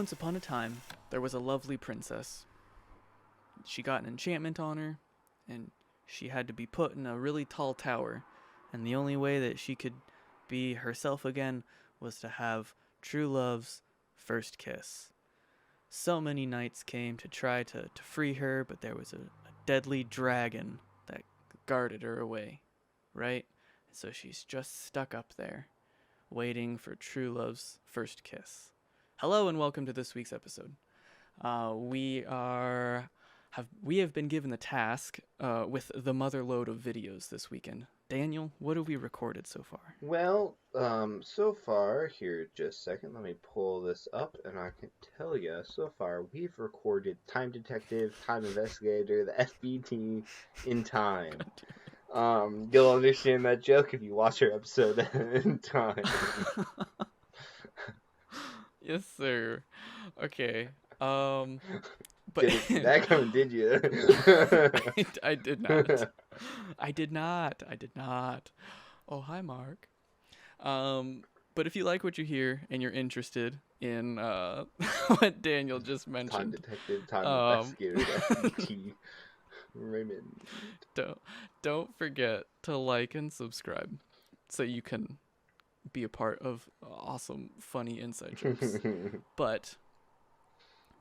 Once upon a time, there was a lovely princess. She got an enchantment on her, and she had to be put in a really tall tower. And the only way that she could be herself again was to have true love's first kiss. So many knights came to try to free her, but there was a deadly dragon that guarded her away, right? So she's just stuck up there, waiting for true love's first kiss. Hello and welcome to this week's episode. We have been given the task with the mother load of videos this weekend. Daniel, what have we recorded so far? Well, so far, here, just a second, let me pull this up, and I can tell you, so far, we've recorded Time Detective, Time Investigator, the FBT in time. You'll understand that joke if you watch our episode in time. Yes, sir. Okay. But Didn't see that coming, did you? I did not. I did not. Oh, hi, Mark. But if you like what you hear and you're interested in what Daniel just Time mentioned, Detective, Time Investigator, FBT, Raymond. don't forget to like and subscribe so you can be a part of awesome, funny inside jokes. But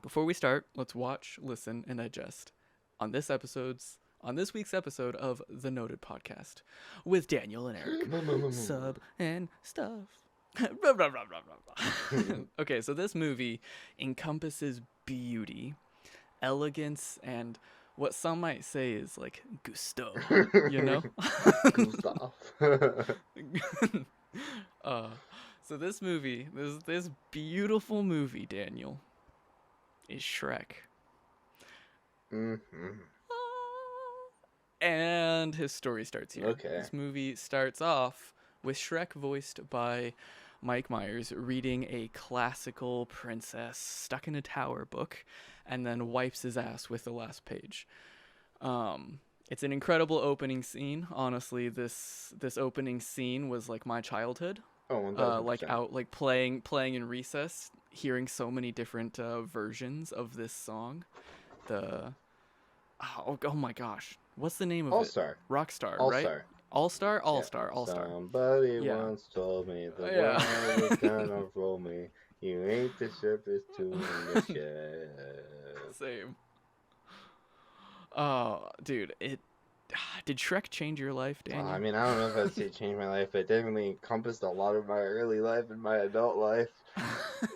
before we start, let's watch, listen, and digest on this week's episode of The Noted Podcast with Daniel and Eric. Sub and stuff. Okay, so this movie encompasses beauty, elegance, and what some might say is like gusto, you know? Gustav. So this movie, this beautiful movie, Daniel, is Shrek. Mm-hmm. And his story starts here. Okay. This movie starts off with Shrek voiced by Mike Myers reading a classical princess stuck in a tower book and then wipes his ass with the last page. It's an incredible opening scene. Honestly, this opening scene was like my childhood. Oh, 1000%. Like playing in recess, hearing so many different versions of this song. Oh my gosh, what's the name of All-Star. it? Rockstar, All-Star. right? All-Star. Somebody once told me the world was gonna roll me. You ain't the sharpest tool in the shed. Same. Oh, dude, did Shrek change your life, Daniel? I mean, I don't know if I'd say it changed my life, but it definitely encompassed a lot of my early life and my adult life.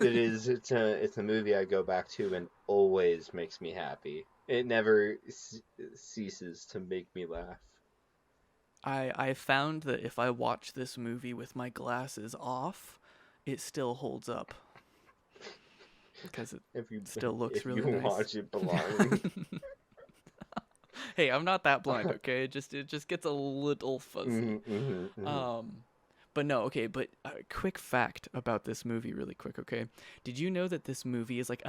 It's a movie I go back to and always makes me happy. It never ceases to make me laugh. I found that if I watch this movie with my glasses off, it still holds up. Because it still looks really nice. If you watch it blind. Hey, I'm not that blind, okay? It just gets a little fuzzy. But no, okay, but a quick fact about this movie really quick, okay? Did you know that this movie is like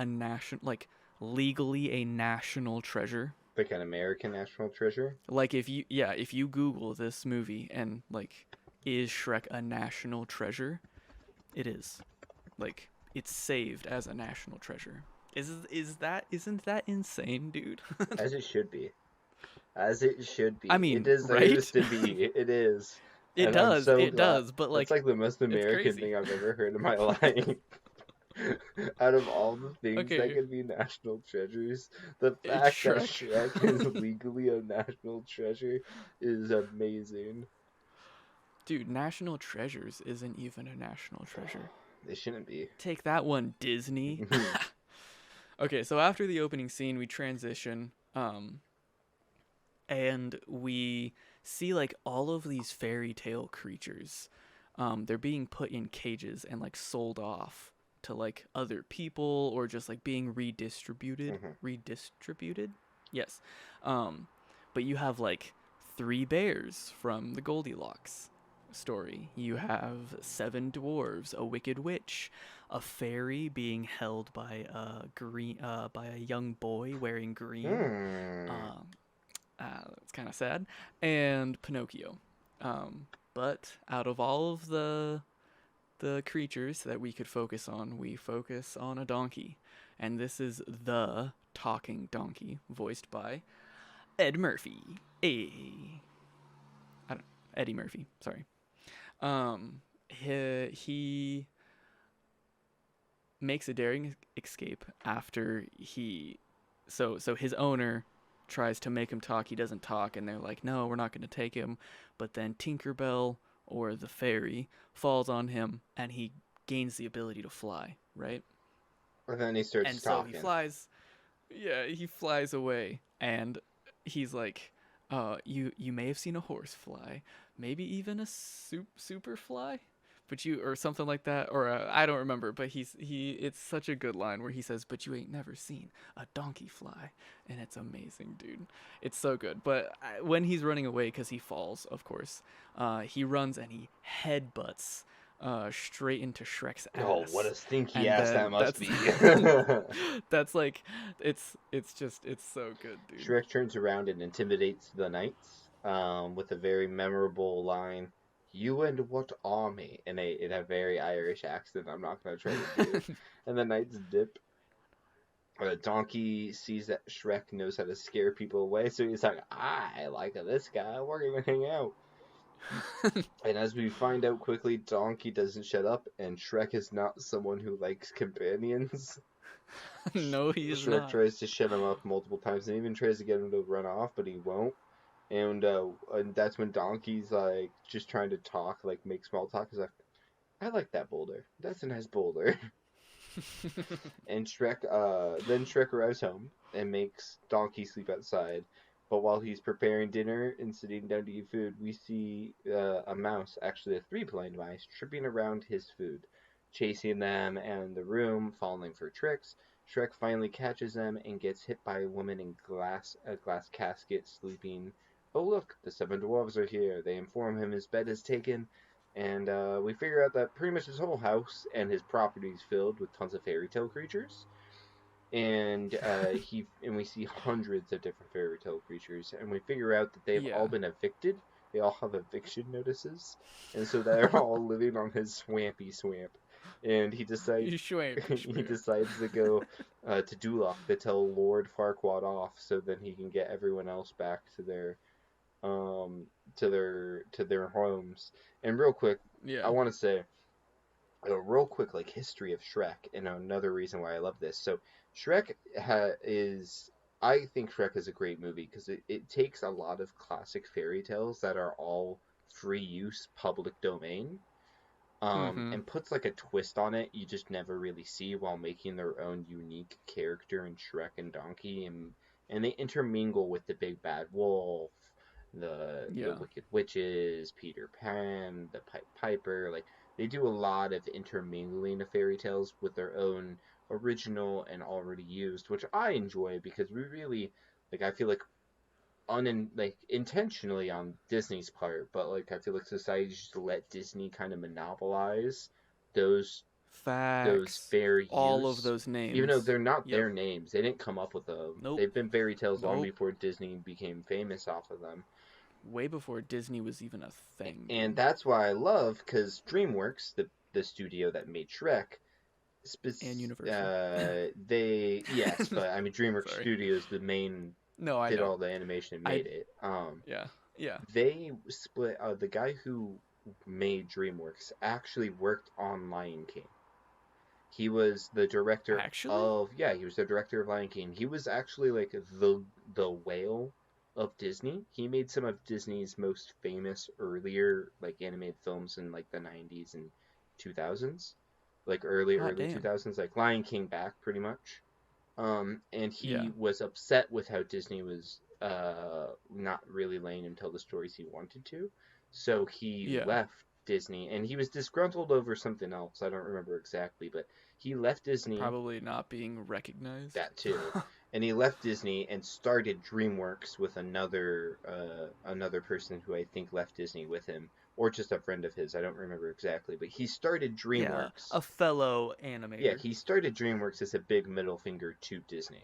legally a national treasure? Like an American national treasure? Like if you Google this movie and like, is Shrek a national treasure? It is. Like, it's saved as a national treasure. Isn't that insane, dude? As it should be. As it should be. I mean, it deserves to be. It is. It does, but like, it's like the most American thing I've ever heard in my life. Out of all the things that could be national treasures, the fact that Shrek is legally a national treasure is amazing. Dude, National Treasures isn't even a national treasure. They shouldn't be. Take that one, Disney. Okay, so after the opening scene, we transition, and we see like all of these fairy tale creatures. They're being put in cages and like sold off to like other people or just like being redistributed. Yes. But you have like 3 bears from the Goldilocks story. You have 7 dwarves, a wicked witch, a fairy being held by a young boy wearing green. That's kind of sad. And Pinocchio. But out of all of the creatures that we could focus on, we focus on a donkey. And this is the talking donkey, voiced by Ed Murphy. I don't Eddie Murphy. Sorry. He makes a daring escape after so his owner tries to make him talk. He doesn't talk, and they're like, no, we're not going to take him. But then Tinkerbell, or the fairy, falls on him, and he gains the ability to fly, right? And then he starts And so he talking. flies. Yeah, he flies away, and he's like, you may have seen a horse fly, maybe even a super fly, but you, or something like that, or I don't remember, but it's such a good line where he says, but you ain't never seen a donkey fly, and it's amazing, dude. It's so good. But when he's running away, because he falls, of course, he runs and he headbutts straight into Shrek's Oh, what ass, a stinky and ass that then must that's be. that's like it's so good, dude. Shrek turns around and intimidates the knights with a very memorable line. You and what army? In a very Irish accent I'm not going to try to do. And the knights dip. Donkey sees that Shrek knows how to scare people away, so he's like, I like this guy, we're going to hang out. And as we find out quickly, Donkey doesn't shut up, and Shrek is not someone who likes companions. No, he is Shrek not. tries to shut him up multiple times and even tries to get him to run off, but he won't. And that's when Donkey's like just trying to talk, like make small talk. He's like, I like that boulder. That's a nice boulder. And then Shrek arrives home and makes Donkey sleep outside. But while he's preparing dinner and sitting down to eat food, we see a mouse, actually a three-blind mice, tripping around his food, chasing them and the room, falling for tricks. Shrek finally catches them and gets hit by a woman in a glass casket sleeping. Oh look, the seven dwarves are here. They inform him his bed is taken, and we figure out that pretty much his whole house and his property is filled with tons of fairy tale creatures. And we see hundreds of different fairy tale creatures, and we figure out that they've Yeah. all been evicted. They all have eviction notices, and so they're all living on his swampy swamp. And he decides You schwamp, he decides to go to Duloc to tell Lord Farquaad off, so then he can get everyone else back to um their homes. And real quick, I Yeah. want to say a real quick like history of Shrek, and another reason why I love this. So Shrek is I think Shrek is a great movie because it takes a lot of classic fairy tales that are all free use public domain, Mm-hmm. and puts like a twist on it you just never really see while making their own unique character in Shrek and Donkey, and they intermingle with the big bad wolf, the Yeah. wicked witches, Peter Pan, the Piper. Like they do a lot of intermingling of fairy tales with their own original and already used, which I enjoy because we really like I feel like like intentionally on Disney's part, but like I feel like society just let Disney kind of monopolize those Facts. fair All of use, those even though names. they're not Yep. their names. They didn't come up with them. Nope. They've been fairy tales long Nope. before Disney became famous off of them. Way before Disney was even a thing, And dude. that's why I love because DreamWorks, the studio that made Shrek, And Universal. they yes, but I mean DreamWorks Sorry. Studios, the main No, I did know. all the animation and I made it. Yeah. Yeah. They split. The guy who made DreamWorks actually worked on Lion King. He was the director Actually? of he was the director of Lion King. He was actually like the whale of Disney. He made some of Disney's most famous earlier like animated films in like the 90s and 2000s. Like Hot early damn. 2000s, like Lion King back pretty much. And Yeah. he was upset with how Disney was not really laying him tell the stories he wanted to. So he Yeah. left Disney, and he was disgruntled over something else. I don't remember exactly, but he left Disney, Probably not being recognized. that too. And he left Disney and started DreamWorks with another person who I think left Disney with him, or just a friend of his. I don't remember exactly, but he started Yeah. DreamWorks. A fellow Yeah, animator. he started DreamWorks as a big middle finger to Disney,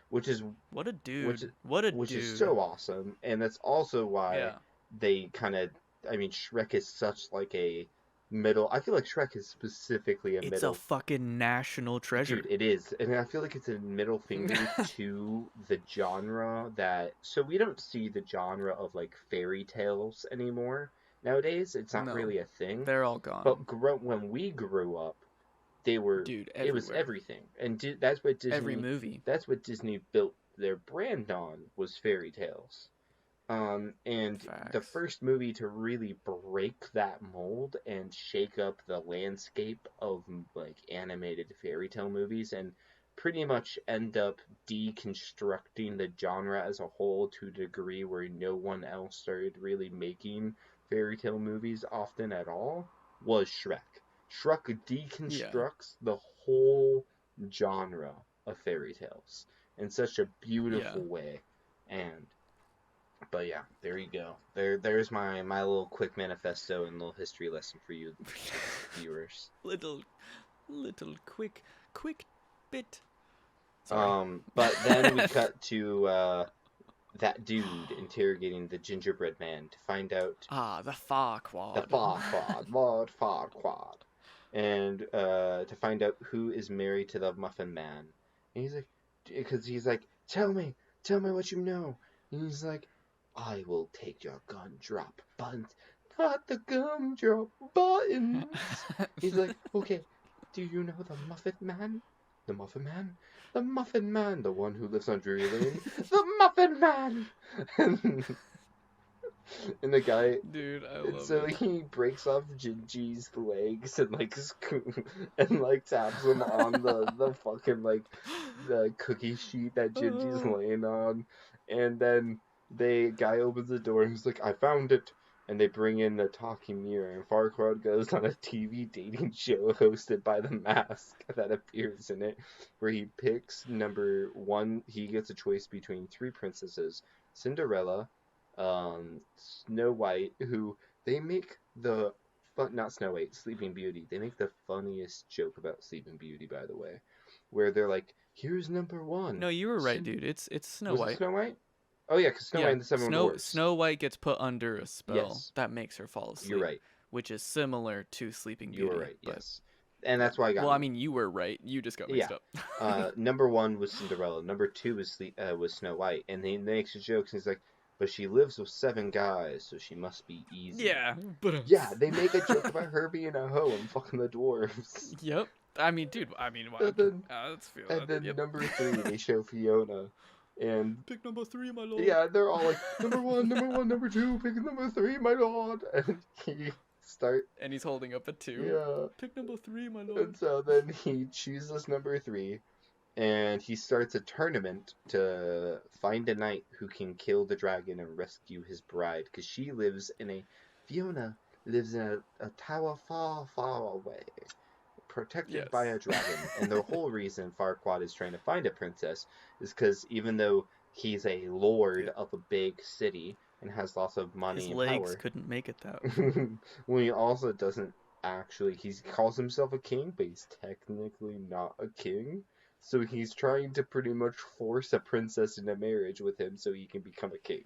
which is What a which dude. What a which is dude. so awesome, and that's also why Yeah. they kind of. I mean, Shrek is such like a middle. I feel like Shrek is specifically a It's a middle. fucking national Dude, treasure. it is. And I feel like it's a middle finger to the genre that. So we don't see the genre of like fairy tales anymore nowadays. It's not No, really a thing. they're all gone. But when we grew up, they were. Dude, It was everywhere. everything, and that's what Every Disney. movie. That's what Disney built their brand on was fairy tales. And the Facts. first movie to really break that mold and shake up the landscape of like animated fairy tale movies and pretty much end up deconstructing the genre as a whole to a degree where no one else started really making fairy tale movies often at all was Shrek. Shrek Yeah. deconstructs the whole genre of fairy tales in such a Yeah. beautiful way. And but yeah, there you go. There's my little quick manifesto and little history lesson for you viewers. little quick bit. Sorry. But then we cut to that dude interrogating the gingerbread man to find out Ah, the the Farquad. Farquad, Lord Farquad, and to find out who is married to the Muffin Man. And he's like, because he's like, tell me what you know. And he's like, I will take your gumdrop buttons, not the gumdrop buttons. He's like, okay, do you know the Muffin Man? The Muffin Man? The Muffin Man, the one who lives on Drury Lane? The Muffin Man! And the guy, Dude, I and love so it. he breaks off Gingy's legs and like and like taps him on the fucking like the cookie sheet that Gingy's laying on, and then the guy opens the door and he's like, I found it. And they bring in the talking mirror, and Farquaad goes on a TV dating show hosted by the Mask that appears in it, where he picks number one. He gets a choice between three princesses: Cinderella, Snow White, who they make the not Snow White, Sleeping Beauty. They make the funniest joke about Sleeping Beauty, by the way, where they're like, "Here's number one." No, you were right, dude. It's Snow Was it White. Snow White? Oh yeah, because Snow White Yeah, and the Seven Snow Dwarfs. Snow White gets put under a spell Yes, that makes her fall you're asleep, right. which is similar to Sleeping You were Beauty. right. But Yes, and yeah, that's why I got well, I me. mean, you were right. You just got Yeah. mixed up. Number one was Cinderella. Number two was Snow White, and he makes a joke. And he's like, "But she lives with seven guys, so she must be easy." Yeah, but Yeah, they make a joke about her being a hoe and fucking the dwarves. yep. I mean, dude. I mean, And then, let's feel and that. then Yep. number three, they show Fiona, and Pick number 3, my lord. yeah, they're all like, number one, number two, pick number three, my lord, and he start, And he's holding up a 2. yeah, Pick number 3, my lord. and so then he chooses number three, and he starts a tournament to find a knight who can kill the dragon and rescue his bride, because Fiona lives in a tower far, far away, protected by Yes. a dragon. And the whole reason Farquaad is trying to find a princess is because even though he's a lord Yep. of a big city and has lots of His money and legs power, couldn't make it that. well, he also doesn't actually, he calls himself a king, but he's technically not a king. So he's trying to pretty much force a princess into marriage with him so he can become a king.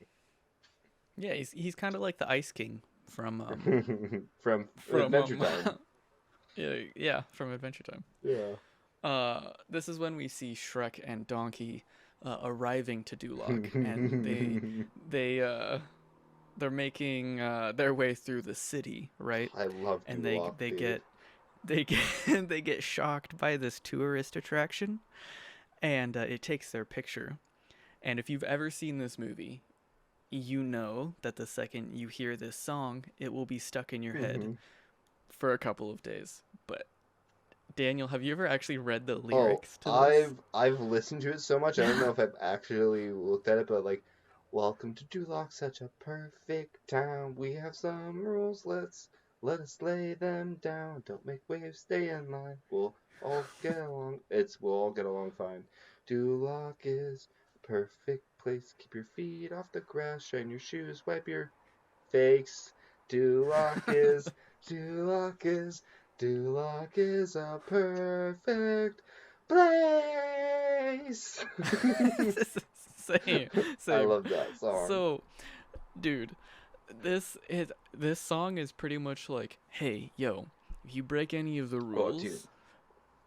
Yeah, he's kind of like the Ice King from From from Adventure Time. yeah, from Adventure Time. Yeah. This is when we see Shrek and Donkey arriving to Duloc, and they're making their way through the city, right? I love And Duloc, they dude. get they get they get shocked by this tourist attraction, and it takes their picture. And if you've ever seen this movie, you know that the second you hear this song, it will be stuck in your head for a couple of days. But Daniel, have you ever actually read the Oh, lyrics to this? I've listened to it so much. I don't know if I've actually looked at it, but like, welcome to Duloc, such a perfect town. We have some rules. Let us lay them down. Don't make waves. Stay in line. We'll all get along fine. Duloc is a perfect place. Keep your feet off the grass. Shine your shoes. Wipe your face. Duloc is. Duloc is. Duloc is a perfect place. Same, I same. love that song. So, dude, this song is pretty much like, hey, yo, If you break any of the Oh, dude. rules,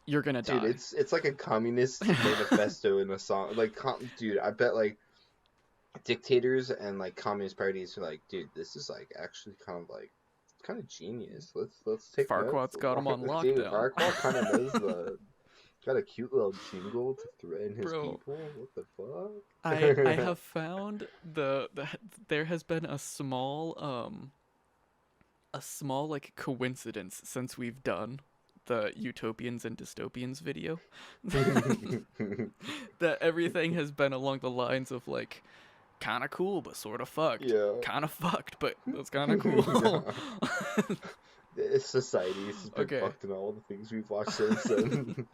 you're gonna Dude, die. it's like a communist manifesto in a song. Like, dude, I bet like dictators and like communist parties are like, dude, this is like actually kind of genius. Let's take notes. Farquaad's got him on Dude, lockdown. Farquaad kind of knows the got a cute little jingle to threaten his Bro, people. What the I fuck? have found the there has been a small like coincidence since we've done the utopians and dystopians video that everything has been along the lines of like kind of cool but sort of fucked, Yeah. kind of fucked but it's kind of Yeah. cool. Society has been Okay. fucked in all the things we've watched since then.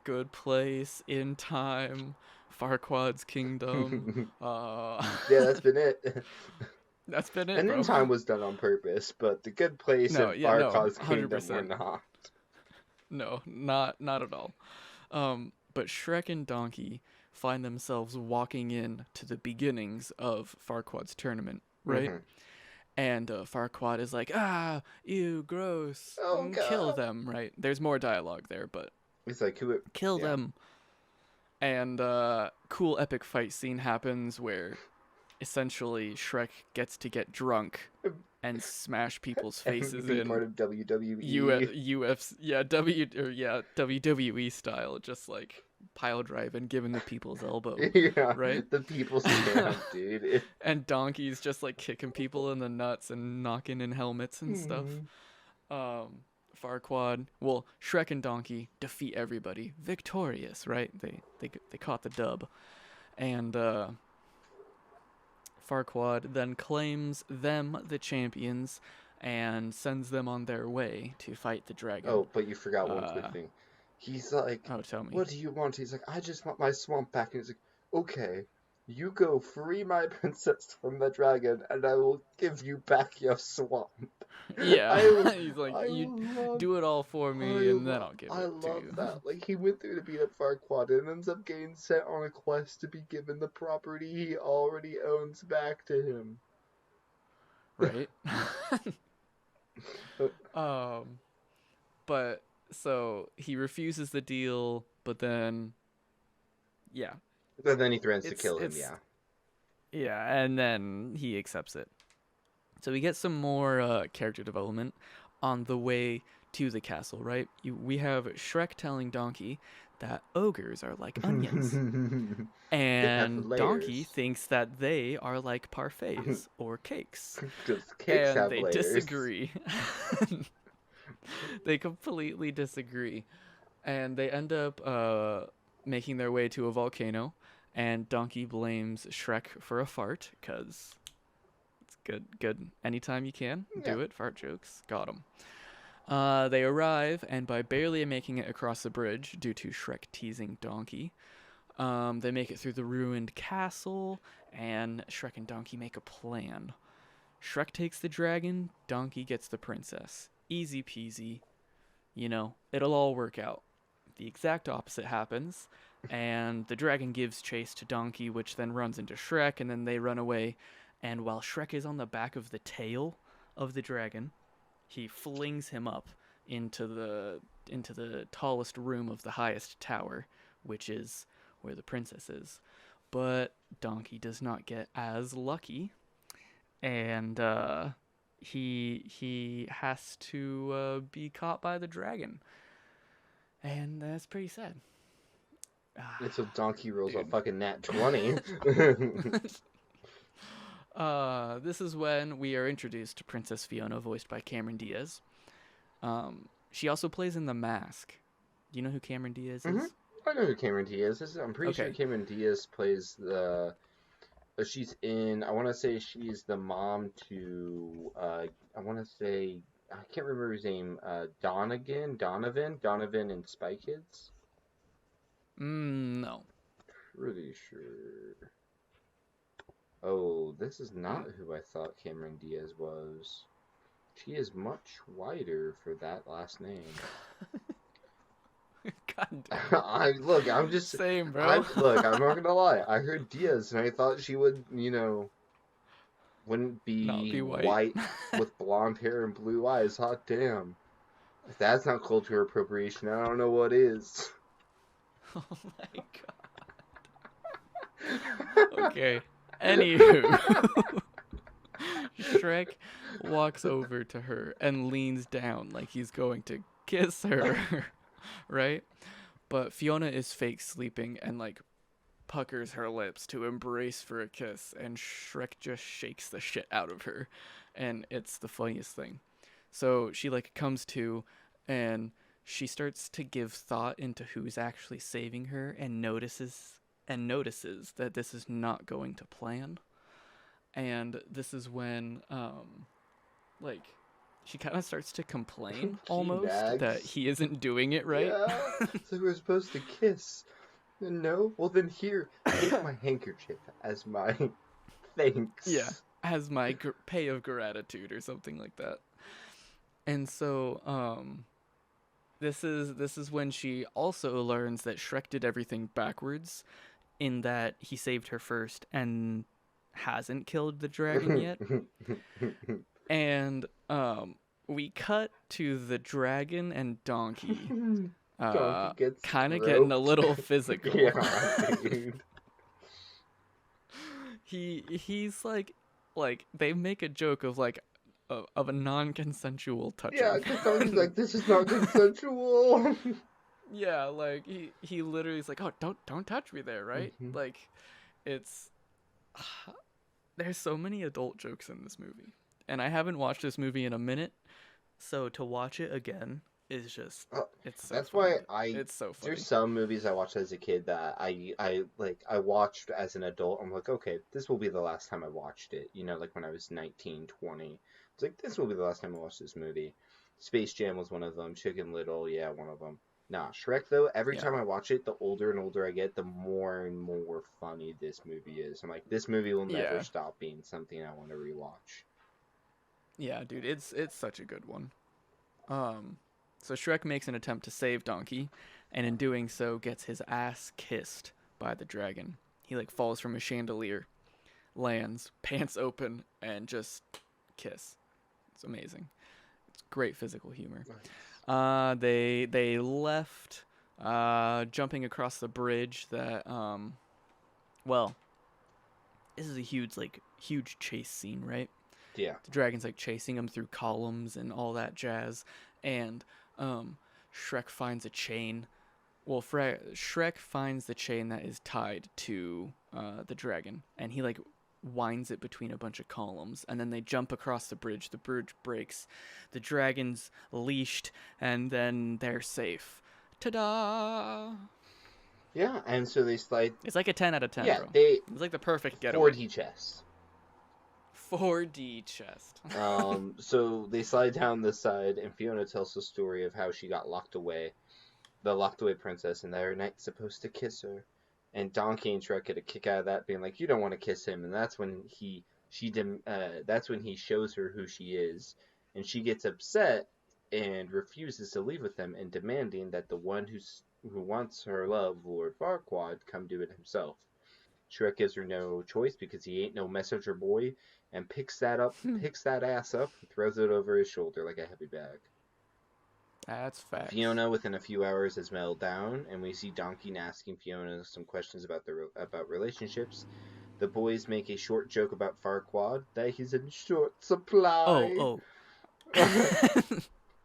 Good Place, In Time, Farquaad's Kingdom. Yeah, that's been it. That's been it, And In bro. Time was done on purpose, but The Good Place No, and yeah, no, Farquaad's Kingdom were 100%. not. No, not at all. But Shrek and Donkey find themselves walking in to the beginnings of Farquaad's tournament, right? Hmm. And Farquaad is like, ah, ew, gross, Oh kill god. them, right? There's more dialogue there, but It's like who it kill yeah. them. And cool epic fight scene happens where essentially Shrek gets to get drunk and smash people's faces Be in part of WWE. WWE style, just like pile drive and giving the people's elbow, Yeah, right? the people's champ, dude. And Donkey's just like kicking people in the nuts and knocking in helmets and stuff. Mhm. Farquaad, well, Shrek and Donkey defeat everybody, victorious, right? They caught the dub, and Farquaad then claims them the champions and sends them on their way to fight the dragon. Oh, but you forgot one quick Uh, thing. He's like, oh, tell me. "What do you want?" He's like, "I just want my swamp back." And he's like, "Okay, you go free my princess from the dragon, and I will give you back your swamp." Yeah, he's like, I you love, do it all for me, and then I'll give I it to love you. that. Like he went through to beat up Farquaad and ends up getting sent on a quest to be given the property he already owns back to him. Right? um, but so he refuses the deal, but then, yeah, But then he threatens to it's kill him. it's Yeah. yeah, and then he accepts it. So we get some more character development on the way to the castle, right? We have Shrek telling Donkey that ogres are like onions, They have and Donkey layers. thinks that they are like parfaits or cakes, Because cakes and have they layers. disagree. They completely disagree, and they end up making their way to a volcano, and Donkey blames Shrek for a fart, because it's good. Anytime you can, do Yeah. it. Fart jokes. Got him. They arrive, and by barely making it across the bridge, due to Shrek teasing Donkey, they make it through the ruined castle, and Shrek and Donkey make a plan. Shrek takes the dragon, Donkey gets the princess. Easy peasy. You know, it'll all work out. The exact opposite happens, and the dragon gives chase to Donkey, which then runs into Shrek, and then they run away. And while Shrek is on the back of the tail of the dragon, he flings him up into the tallest room of the highest tower, which is where the princess is. But Donkey does not get as lucky, and he has to be caught by the dragon, and that's pretty sad. It's a donkey rolls a Dude. fucking nat 20. This is when we are introduced to Princess Fiona, voiced by Cameron Diaz. She also plays in The Mask. Do you know who Cameron Diaz is? Mhm. I know who Cameron Diaz is. I'm pretty sure Okay. Cameron Diaz plays the. She's in. I want to say she's the mom to. I want to say. I can't remember his name. Donovan in Spy Kids. No. Pretty sure. Oh, this is not who I thought Cameron Diaz was. She is much whiter for that last name. God damn. Look, I'm just. Same, bro. Look, I'm not gonna lie. I heard Diaz and I thought she would, wouldn't Not be be white. white with blonde hair and blue eyes. Hot damn. If that's not cultural appropriation, I don't know what is. Oh my god. Okay. Anywho, Shrek walks over to her and leans down like he's going to kiss her, right? But Fiona is fake sleeping and like puckers her lips to embrace for a kiss, and Shrek just shakes the shit out of her, and it's the funniest thing. So she like comes to, and she starts to give thought into who's actually saving her, and notices that this is not going to plan. And this is when like she kind of starts to complain She almost that nags. he isn't doing it right. Yeah, it's like we're supposed to kiss. No? Well, then here, take my handkerchief as my Yeah, thanks. as my pay of gratitude or something like that. And so this is when she also learns that Shrek did everything backwards, in that he saved her first and hasn't killed the dragon yet. And we cut to the dragon and donkey Donkey gets kind of getting a groped. little physical. Yeah, dude. He's like they make a joke of like of a non-consensual Yeah, touching. because Donkey's like, this is not consensual. Yeah, like he literally is like, "Oh, don't touch me there," right? Mhm. Like it's there's so many adult jokes in this movie. And I haven't watched this movie in a minute, so to watch it again is just Uh, it's so That's funny. why I It's so there's funny. some movies I watched as a kid that I watched as an adult. I'm like, okay, this will be the last time I watched it. You know, like when I was 19, 20. It's like this will be the last time I watched this movie. Space Jam was one of them. Chicken Little, yeah, one of them. Nah, Shrek though, every Yeah. time I watch it, the older and older I get, the more and more funny this movie is. I'm like, this movie will never Yeah. stop being something I want to rewatch. Yeah, dude, it's such a good one. Um so Shrek makes an attempt to save Donkey, and in doing so gets his ass kissed by the dragon. He like falls from a chandelier, lands, pants open, and just kiss. It's amazing. It's great physical humor. Nice. They left jumping across the bridge that well, this is a huge chase scene, right? Yeah. The dragon's like chasing him through columns and all that jazz, and Shrek finds a chain. Well, Shrek finds the chain that is tied to the dragon, and he like winds it between a bunch of columns, and then they jump across the bridge. The bridge breaks, the dragon's leashed, and then they're safe. Ta-da! Yeah, and so they slide. It's like a 10 out of 10, Yeah, bro. they It's like the perfect getaway. 4D chess. 4D chest. So they slide down this side, and Fiona tells the story of how she got locked away, the locked away princess, and that her knight's supposed to kiss her. And Donkey and Shrek get a kick out of that, being like, "You don't want to kiss him," and that's when that's when he shows her who she is, and she gets upset and refuses to leave with them, and demanding that the one who wants her love, Lord Farquaad, come do it himself. Shrek gives her no choice because he ain't no messenger boy, and picks that ass up, and throws it over his shoulder like a heavy bag. That's facts. Fiona, within a few hours, has melted down, and we see Donkey asking Fiona some questions about relationships. The boys make a short joke about Farquaad that he's in short Oh, supply. oh.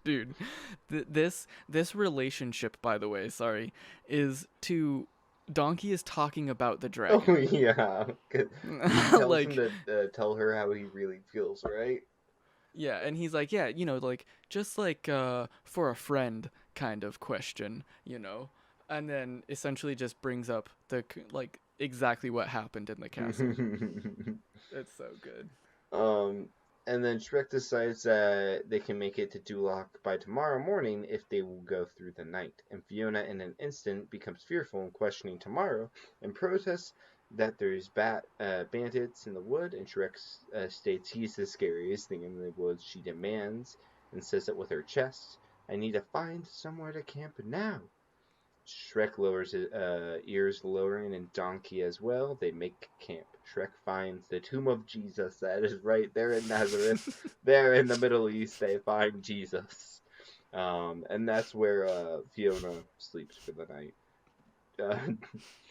Dude, this relationship, by the way, sorry, is to Donkey is talking about the Oh dragon. yeah, 'cause he tells him Like, to tell her how he really feels, right? yeah, and he's like, yeah, like just like for a friend kind of question, and then essentially just brings up like exactly what happened in the castle. It's so good. Um, and then Shrek decides that they can make it to Duloc by tomorrow morning if they will go through the night. And Fiona, in an instant, becomes fearful and questioning tomorrow and protests that there's bandits in the wood. And Shrek states he's the scariest thing in the woods. She demands and says it with her chest. I need to find somewhere to camp now. Shrek lowers his ears, lowering, and Donkey as well. They make camp. Shrek finds the tomb of Jesus. That is right there in Nazareth. There in the Middle East, they find Jesus. And that's where Fiona sleeps for the night. Uh,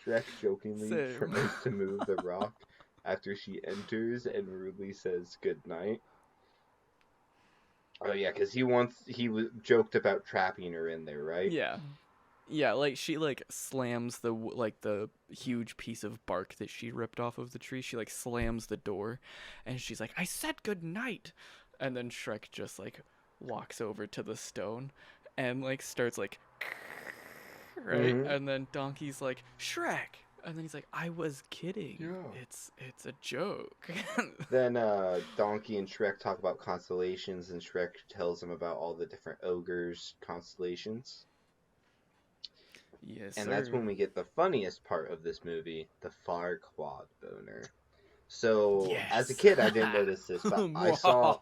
Shrek jokingly Same. tries to move the rock after she enters and rudely says good night. Oh yeah, because joked about trapping her in there, right? Yeah. Yeah, like she like slams like the huge piece of bark that she ripped off of the tree. She like slams the door, and she's like, "I said good night," and then Shrek just like walks over to the stone, and like starts like, right, Mm-hmm. and then Donkey's like, "Shrek," and then he's like, "I was kidding. Yeah. It's a joke." Then Donkey and Shrek talk about constellations, and Shrek tells them about all the different ogres constellations. Yes, And that's sir. when we get the funniest part of this movie, the Farquaad boner. So as a Yes. kid, I didn't notice this, but I saw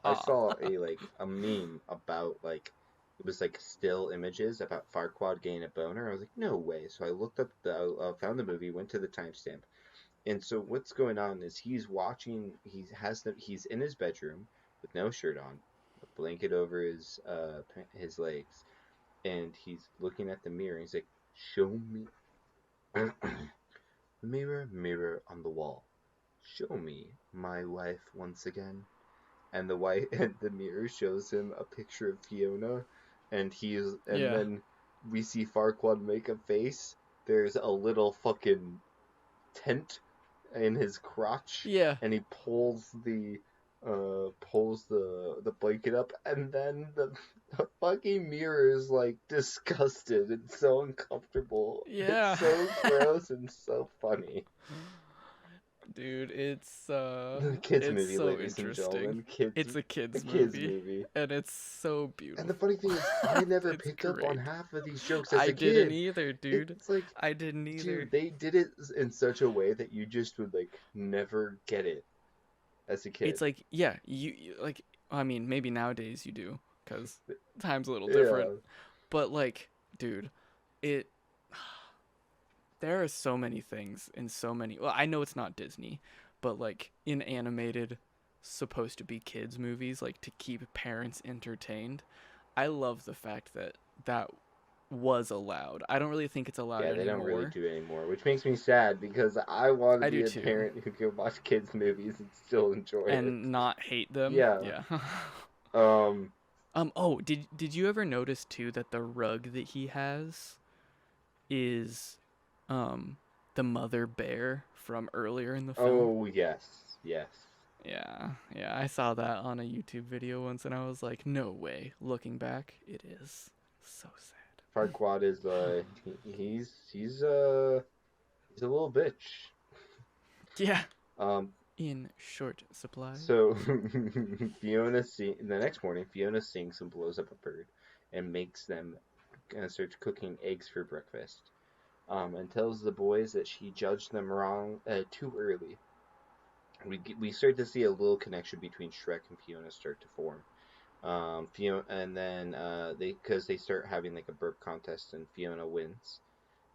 a meme about like it was like still images about Farquaad getting a boner. I was like, no way. So I looked up found the movie, went to the timestamp, and so what's going on is he's watching. He's in his bedroom with no shirt on, a blanket over his legs, and he's looking at the mirror. He's like, show me. Mirror, mirror on the wall, show me my wife once again. And the wife and the mirror shows him a picture of Fiona, and Yeah. then we see Farquaad make a face. There's a little fucking tent in his crotch, Yeah. and he pulls the blanket up, and then the fucking mirror is like disgusted. It's so uncomfortable. It's Yeah. so gross and so funny. Dude, The kids it's movie, so ladies and interesting. gentlemen. Kids, It's a a kids kids movie, movie. and it's so And the funny thing beautiful. is, I never It's picked up on great. half of these jokes as I a didn't kid. either, dude. It's like, I didn't either. dude, they did it in such a way that you just would like never get it as a kid. It's like, yeah, like I mean, maybe nowadays you do cuz time's a little different, Yeah, but like, dude, it there are so many things in so many. Well, I know it's not Disney, but like in animated supposed to be kids movies like to keep parents entertained. I love the fact that that was allowed. I don't really think it's allowed yeah, they don't really anymore. do it anymore, which makes me sad because I want to I do be a too. parent who can watch kids movies and still enjoy it. And not hate them. Yeah. Yeah. Um. Oh, did you ever notice too that the rug that he has is um the mother bear from earlier in the film? Oh yes, yes. Yeah. Yeah, I saw that on a YouTube video once and I was like, "No way." Looking back, it is so sad. Farquaad is he's a little bitch. Yeah, Um. in short supply. So the next morning, Fiona sings and blows up a bird, and makes them starts cooking eggs for breakfast. And tells the boys that she judged them wrong too early. We start to see a little connection between Shrek and Fiona start to form. Fiona, and then they start having like a burp contest, and Fiona wins.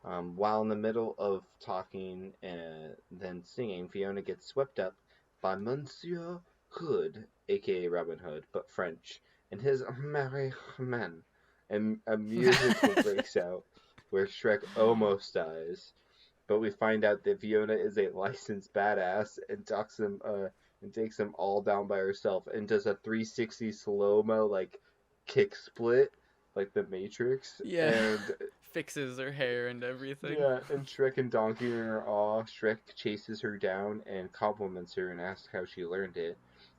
While in the middle of talking and then singing, Fiona gets swept up by Monsieur Hood, aka Robin Hood, but French, and his merry men, and a musical breaks out where Shrek almost dies. But we find out that Fiona is a licensed badass and takes them all down by herself and does a 360 slow mo like kick split like the Matrix. Yeah. And Fixes her hair and everything. yeah, and Shrek and Donkey are in awe. Shrek chases her down and compliments her and asks how she learned it.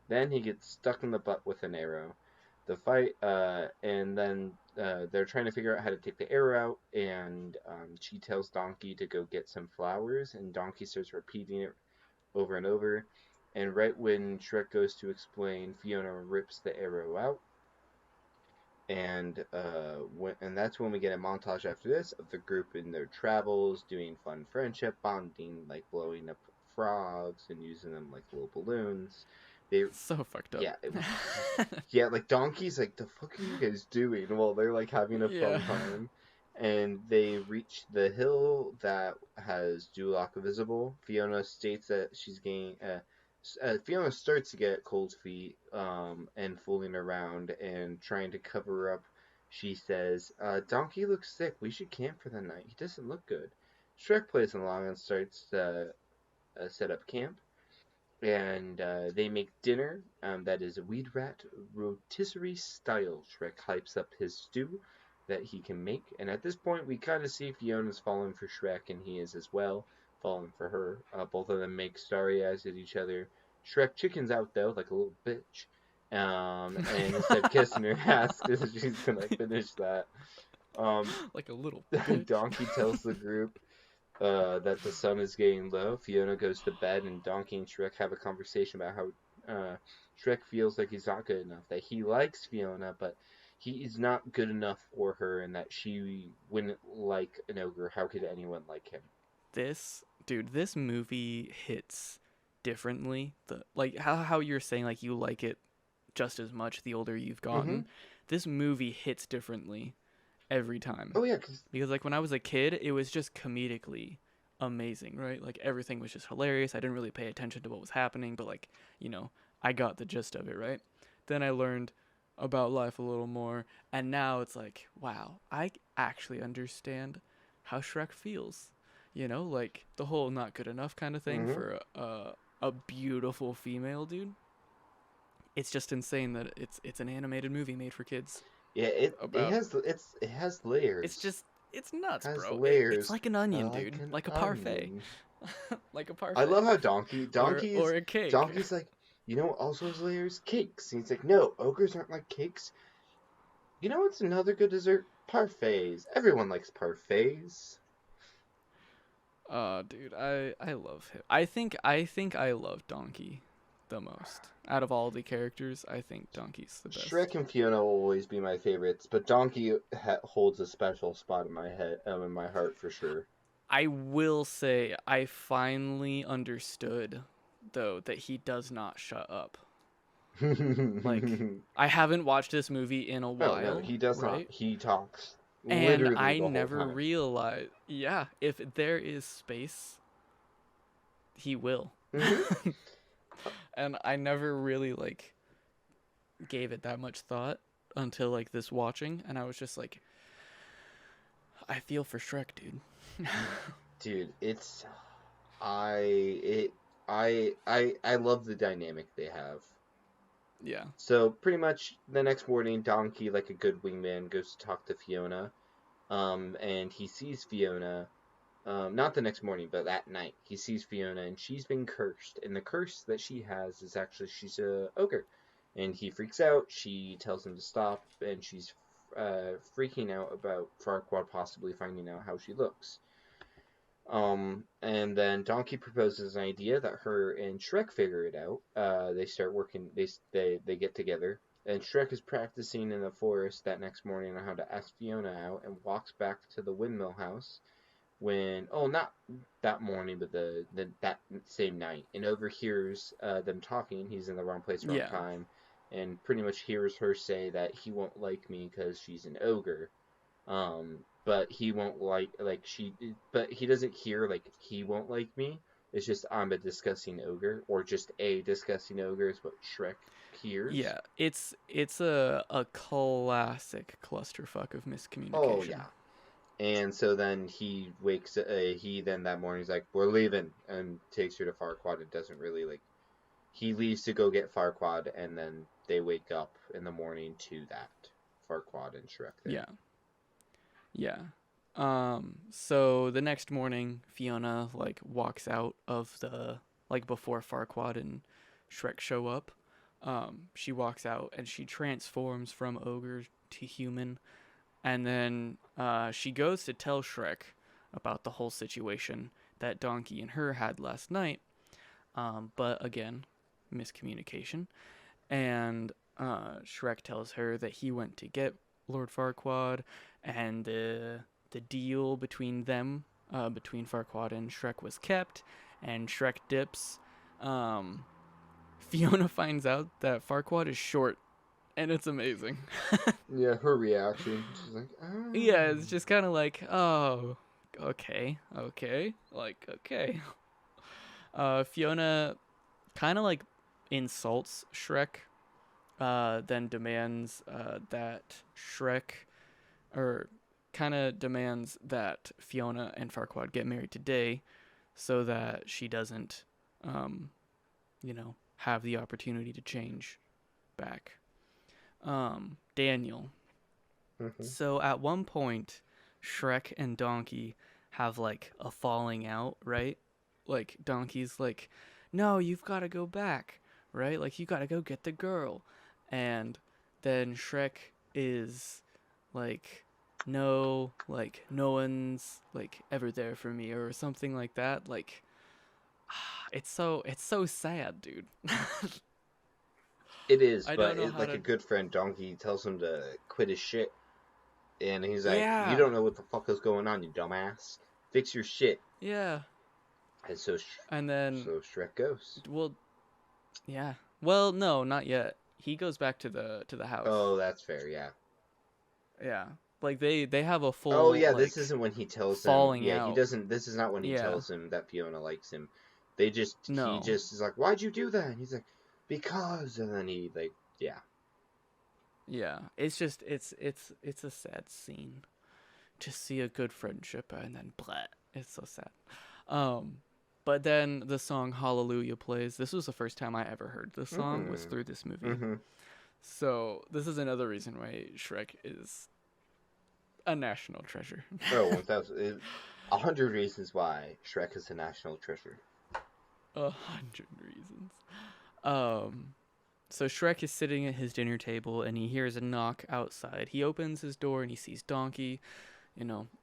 Then he gets stuck in the butt with an arrow. And then they're trying to figure out how to take the arrow out, and she tells Donkey to go get some flowers, and Donkey starts repeating it over and over. And right when Shrek goes to explain, Fiona rips the arrow out, and that's when we get a montage after this of the group in their travels doing fun friendship bonding, like blowing up frogs and using them like little balloons. They So fucked up. yeah yeah, like Donkey's like, the fuck are you guys doing? Well, they're like having a Yeah. fun time. And they reach the hill that has Duloc visible. Fiona states that she's getting Fiona starts to get cold feet and fooling around and trying to cover up. She says, Donkey looks sick. We should camp for the night. He doesn't look good. Shrek plays along and starts to set up camp. And they make dinner. That is weed rat rotisserie style. Shrek hypes up his stew that he can make. And at this point, we kind of see Fiona's falling for Shrek, and he is as well falling for her. Both of them make starry eyes at each other. Shrek chickens out, though, like a little bitch. And instead of kissing her, asks if she's going to finish that. Like a little bitch. Donkey tells the group that the sun is getting low. Fiona goes to bed, and Donkey and Shrek have a conversation about how Shrek feels like he's not good enough, that he likes Fiona, but he is not good enough for her, and that she wouldn't like an ogre. How could anyone like him? This movie hits differently. Like how you're saying like you like it just as much the older you've gotten. Mm-hmm. This movie hits differently every time. Oh yeah, because like when I was a kid, it was just comedically amazing, right? Like everything was just hilarious. I didn't really pay attention to what was happening, but like, I got the gist of it, right? Then I learned about life a little more, and now it's like, wow, I actually understand how Shrek feels. Like the whole not good enough kind of thing for a beautiful female dude. It's just insane that it's an animated movie made for kids. yeah, it has layers. It's nuts, Has bro. layers. It's like an onion, like dude. an Like a parfait. onion. Like a parfait. I love how Donkey or a cake. Donkey's like, what also has layers? Cakes. And he's like, no, ogres aren't like cakes. You know what's another good dessert? Parfaits. Everyone likes parfaits. Dude, I love him. I think I love Donkey the most. Out of all the characters, I think Donkey's the best. Shrek and Fiona will always be my favorites, but Donkey holds a special spot in my head, in my heart for sure. I will say I finally understood though that he does not shut up. Like I haven't watched this movie in a while. No, he does right? not. He talks. And literally I the whole never time. realized. Yeah, if there is space, he will. Mm-hmm. And I never really like gave it that much thought until like this watching, and I was just like, I feel for Shrek, dude. Dude, I love the dynamic they have. Yeah. So pretty much the next morning, Donkey, like a good wingman, goes to talk to Fiona. And he sees Fiona. Not the next morning, but that night, he sees Fiona, and she's been cursed. And the curse that she has is actually she's a ogre, and he freaks out. She tells him to stop, and she's freaking out about Farquaad possibly finding out how she looks. And then Donkey proposes an idea that her and Shrek figure it out. They start working. They get together, and Shrek is practicing in the forest that next morning on how to ask Fiona out, and walks back to the windmill house. Not that morning, but that same night, and overhears them talking. He's in the wrong place, wrong time, and pretty much hears her say that he won't like me because she's an ogre. But he won't but he doesn't hear like he won't like me. It's just I'm a disgusting ogre, or just a disgusting ogre is what Shrek hears. Yeah, it's a classic clusterfuck of miscommunication. Oh yeah. And so then he wakes. He then that morning he's like, "We're leaving," and takes her to Farquaad. It doesn't really like. He leaves to go get Farquaad, and then they wake up in the morning to that Farquaad and Shrek there. Yeah. So the next morning, Fiona like walks out of the before Farquaad and Shrek show up. She walks out and she transforms from ogre to human. And then she goes to tell Shrek about the whole situation that Donkey and her had last night. But again, miscommunication. And Shrek tells her that he went to get Lord Farquaad, and the deal between them, between Farquaad and Shrek, was kept, and Shrek dips. Fiona finds out that Farquaad is short. And it's amazing. Yeah, her reaction. She's like, oh. Yeah, it's just kind of like, oh, okay. Like, okay. Fiona kind of like insults Shrek, then demands that Shrek or kind of demands that Fiona and Farquaad get married today, so that she doesn't, um, have the opportunity to change back. Daniel. Hmm. So at one point, Shrek and Donkey have like a falling out, right? Like Donkey's like, "No, you've got to go back." Right? Like you got to go get the girl. And then Shrek is like, "No, like no one's like ever there for me," or something like that. Like it's so sad, dude. It is, I but don't know how like a to. good friend, Donkey tells him to quit his shit, and he's like, "You Yeah. don't know what the fuck is going on, you dumbass. Fix your shit." Yeah. And so, And then so Shrek goes. well, yeah. Well, no, not yet. He goes back to the house. Oh, that's fair. Yeah. Yeah. Like they have a Oh, full yeah. This like isn't when he tells him. falling Yeah, he out. doesn't. This is not when he Yeah. tells him that Fiona likes him. He No. just is like, "Why'd you do that?" And he's like, "Because." And then he like, yeah. Yeah. It's just it's a sad scene to see a good friendship and then blah. It's so sad. Um but then the song Hallelujah plays. This was the first time I ever heard this song was Mm. through this movie. Mm-hmm. So, this is another reason why Shrek is a national treasure. Oh, 1,000. 100 reasons why Shrek is a national treasure. 100 reasons. Um, so Shrek is sitting at his dinner table and he hears a knock outside. He opens his door and he sees Donkey,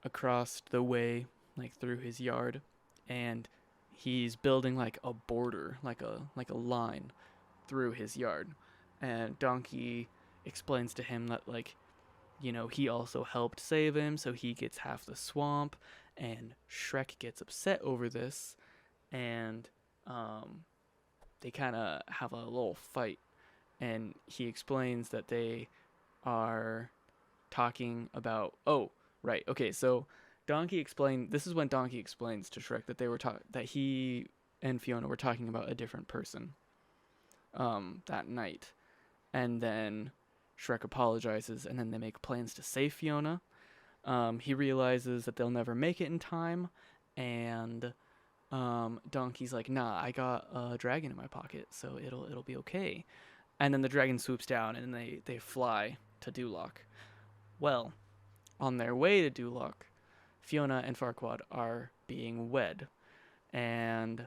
across the way, like through his yard, and he's building like a border, like a line through his yard. And Donkey explains to him that he also helped save him, so he gets half the swamp. And Shrek gets upset over this, and um, they kind of have a little fight. And he explains that they are talking about. Oh, right. Okay, so Donkey explained. This is when Donkey explains to Shrek that that he and Fiona were talking about a different person. That night, and then Shrek apologizes, and then they make plans to save Fiona. He realizes that they'll never make it in time, and Donkey's like, "Nah, I got a dragon in my pocket, so it'll be okay." And then the dragon swoops down, and they fly to Duloc. Well, on their way to Duloc, Fiona and Farquaad are being wed, and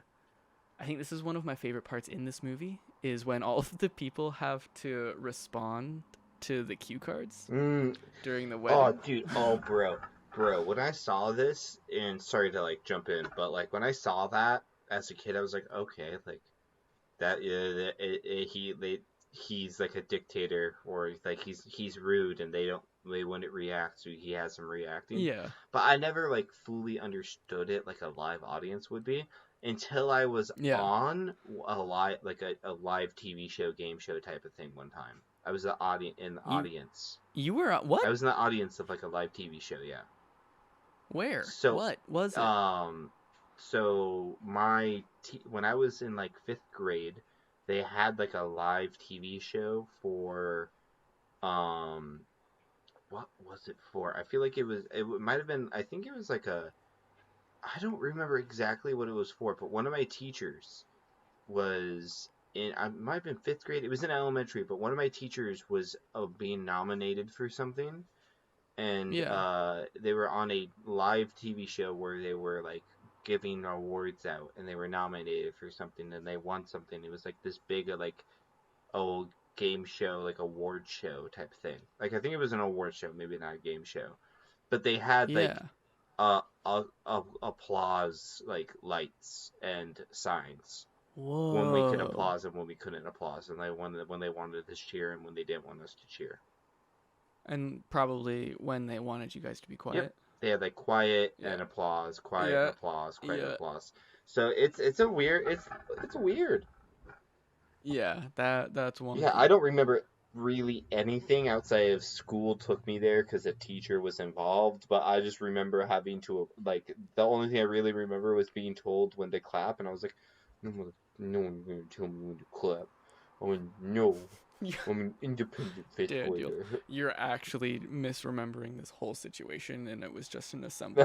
I think this is one of my favorite parts in this movie is when all of the people have to respond to the cue cards Mm. during the Oh, wedding. dude. Oh, bro. When I saw this, and sorry to like jump in, but like when I saw that as a kid, I was like, okay, like that. He's like a dictator, or like he's rude, and they wouldn't react, so he has them reacting. Yeah. But I never like fully understood it like a live audience would be until I was Yeah. on a live TV show, game show type of thing one time. I was in the You audience. you were I what? was in the audience of like a live TV show, yeah. Where? So, What was it? um, when I was in like fifth grade, they had like a live TV show for, um, what was it for? I feel like it might have been, I think it was like I don't remember exactly what it was for, but one of my teachers I might have been fifth grade. It was in elementary, but one of my teachers was being nominated for something, and Yeah. they were on a live TV show where they were like giving awards out, and they were nominated for something, and they won something. It was like this big like old game show, like award show type thing. Like I think it was an award show, maybe not a game show, but they had like Yeah. applause like lights and signs when we could Whoa. applause and when we couldn't applause, and when they wanted us to cheer and when they didn't want us to cheer. And probably when they wanted you guys to be Yep. quiet. They had like quiet Yeah. and applause, quiet and Yeah. applause, quiet and Yeah. applause. So it's weird. Yeah. That's Yeah, I wonky. don't remember really anything outside of school took me there because a teacher was involved, but I just remember having to like the only thing I really remember was being told when to clap, and I was like, no, no one's gonna tell me when to clap. I went, no. I'm an independent fifth Dude, grader. you're actually misremembering this whole situation, and it was just an assembly.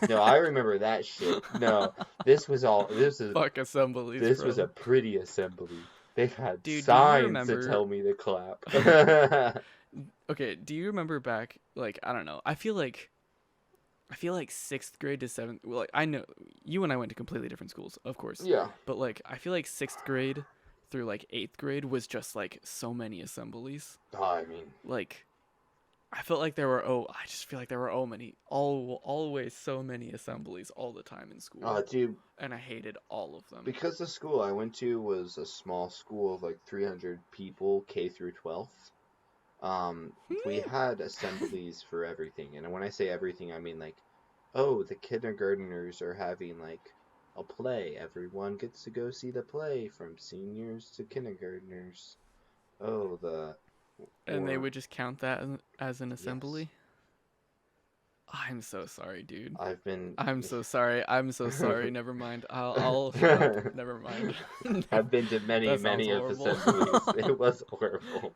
No, I remember that shit. No, this was all. Fuck assemblies, This was a bro. pretty assembly. They've had Dude, do you signs to remember? tell me to clap. Okay, do you remember back? Like, I don't know. I feel like sixth grade to seventh. Well, like I know you and I went to completely different schools, of course, Yeah. but like I feel like sixth grade through like eighth grade was just like so many assemblies. I mean, Like I felt like there were I just feel like there were always so many assemblies all the time in school, dude, and I hated all of them. because the school I went to was a small school of like 300 people, K through 12th. We had assemblies for everything, and when I say everything, I mean like, oh, the kindergarteners are having like a play. Everyone gets to go see the play from seniors to kindergarteners. Oh, And they or would just count that as an yes, assembly. I'm so sorry, dude. I've been. I'm so sorry. I'm so sorry. Never mind. I'll shut up. Never mind. I've been to many, That sounds many of horrible. assemblies. It was horrible.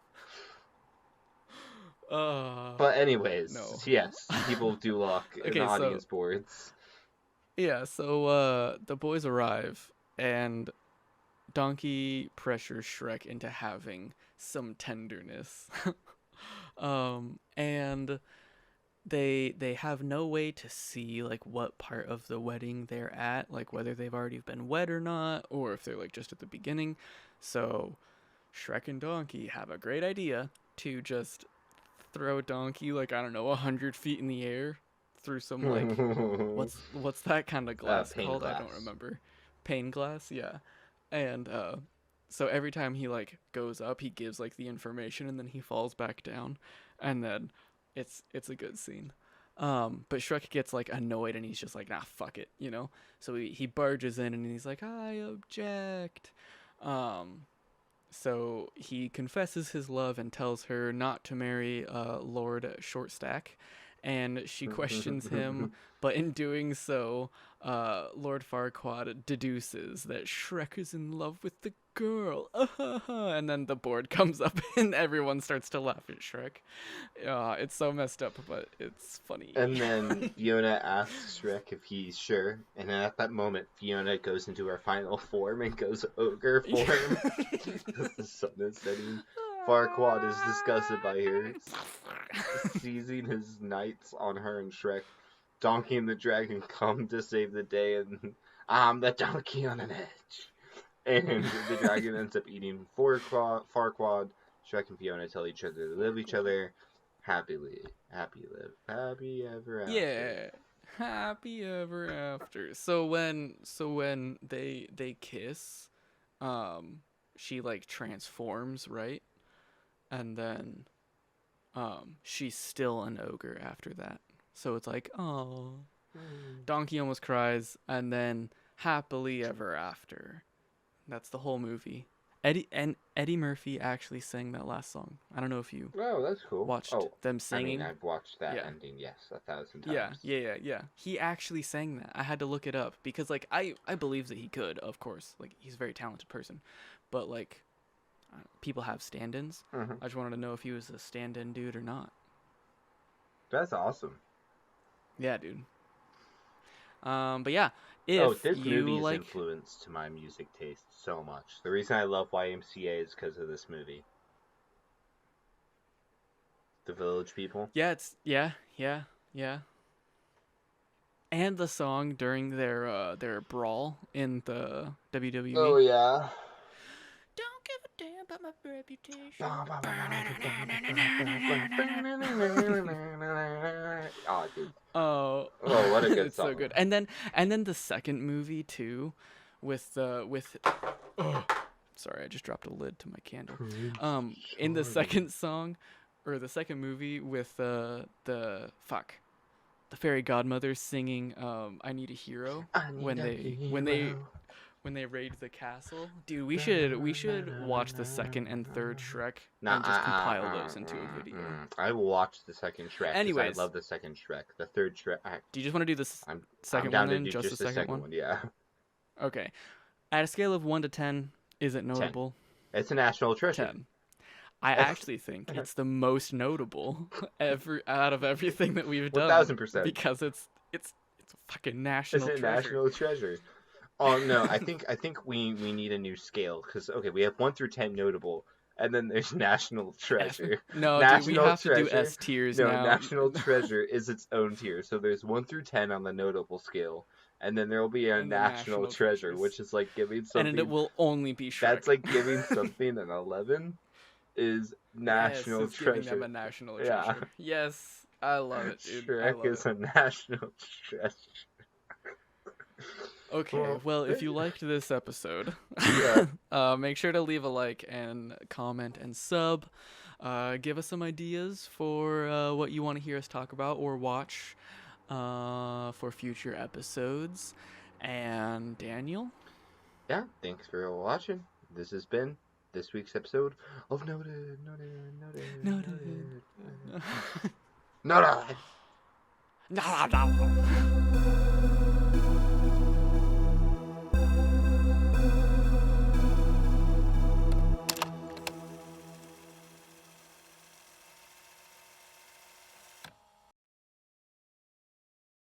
uh But anyways, no. yes, people do luck in the Okay, so audience boards. yeah, so the boys arrive and Donkey pressures Shrek into having some tenderness. And they have no way to see like what part of the wedding they're at, like whether they've already been wed or not, or if they're like just at the beginning. So Shrek and Donkey have a great idea to just throw Donkey like I don't know 100 feet in the air through some like what's that kind of glass Pane called? I don't glass. remember. Pane glass, yeah. And so every time he like goes up, he gives like the information, and then he falls back down, and then it's a good scene. But Shrek gets like annoyed, and he's just like, nah, fuck it, you know. So he barges in, and he's like, I object. Um, so he confesses his love and tells her not to marry Lord Shortstack, and she questions him, but in doing so, Lord Farquaad deduces that Shrek is in love with the girl. And then the board comes up and everyone starts to laugh at Shrek. It's so messed up, but it's funny. And then Fiona asks Shrek if he's sure, and then at that moment, Fiona goes into her final form and goes ogre form because the sun is setting. Farquaad is disgusted by her, seizing his knights on her and Shrek. Donkey and the dragon come to save the day, and I'm the donkey on an edge. And the dragon ends up eating Farquaad. Shrek and Fiona tell each other to live each other happy happy ever after. Yeah, happy ever after. So when they kiss, she like transforms, right? And then she's still an ogre after that. So it's like, oh, Donkey almost cries, and then happily ever after. That's the whole movie. Eddie Murphy actually sang that last song. I don't know if you Oh, that's cool. watched them I mean, singing. I've watched that Yeah. ending, yes, 1,000 Yeah, times. yeah. He actually sang that. I had to look it up because like I believe that he could, of course. Like he's a very talented person. But like people have stand-ins. Mm-hmm. I just wanted to know if he was a stand-in dude or not. That's awesome. Yeah, dude. But yeah, if this you movie like is influenced to my music taste so much. The reason I love YMCA is because of this movie. The Village People. Yeah, it's yeah. And the song during their brawl in the WWE. Oh, yeah. Don't give a damn about my reputation. Oh, dude. Oh, What a good it's song. so good. And then the second movie too, with oh, sorry, I just dropped a lid to my candle. In the second song, or the second movie with the fairy godmother singing "I Need a Hero" when they raid the castle. Dude, we should watch the second and third Shrek and just compile those into a video. I will watch the second Shrek. Anyways, I love the second Shrek. The third Shrek. Do you just want to do this I'm second down one to then? do Just the second one? Yeah. Okay. At a scale of 1 to 10, is it notable? 10. It's a national treasure. 10. I actually think it's the most notable out of everything that we've done 1000%. because it's a fucking It's national a treasure. national treasure. Oh no, I think we need a new scale because okay, we have 1 through 10 notable, and then there's national treasure. No, dude, we National have to do treasure. S tiers No, now. national treasure is its own tier. So there's 1 through 10 on the notable scale, and then there will be a And then national national treasure, treasures. which is like giving And it something. will only be That's Shrek. like giving something an 11 is Yes, national it's giving them treasure. a national Yeah, treasure. Yes, I love it, dude. I Shrek love is it. a national treasure. Okay, Well, well, if you liked this episode, yeah. make sure to leave a like and comment and sub. Give us some ideas for what you want to hear us talk about or watch for future episodes. And Daniel, Yeah, thanks for watching. This has been this week's episode of Noted, Noted, Noted, noted. Noted, Noted. Noted! No.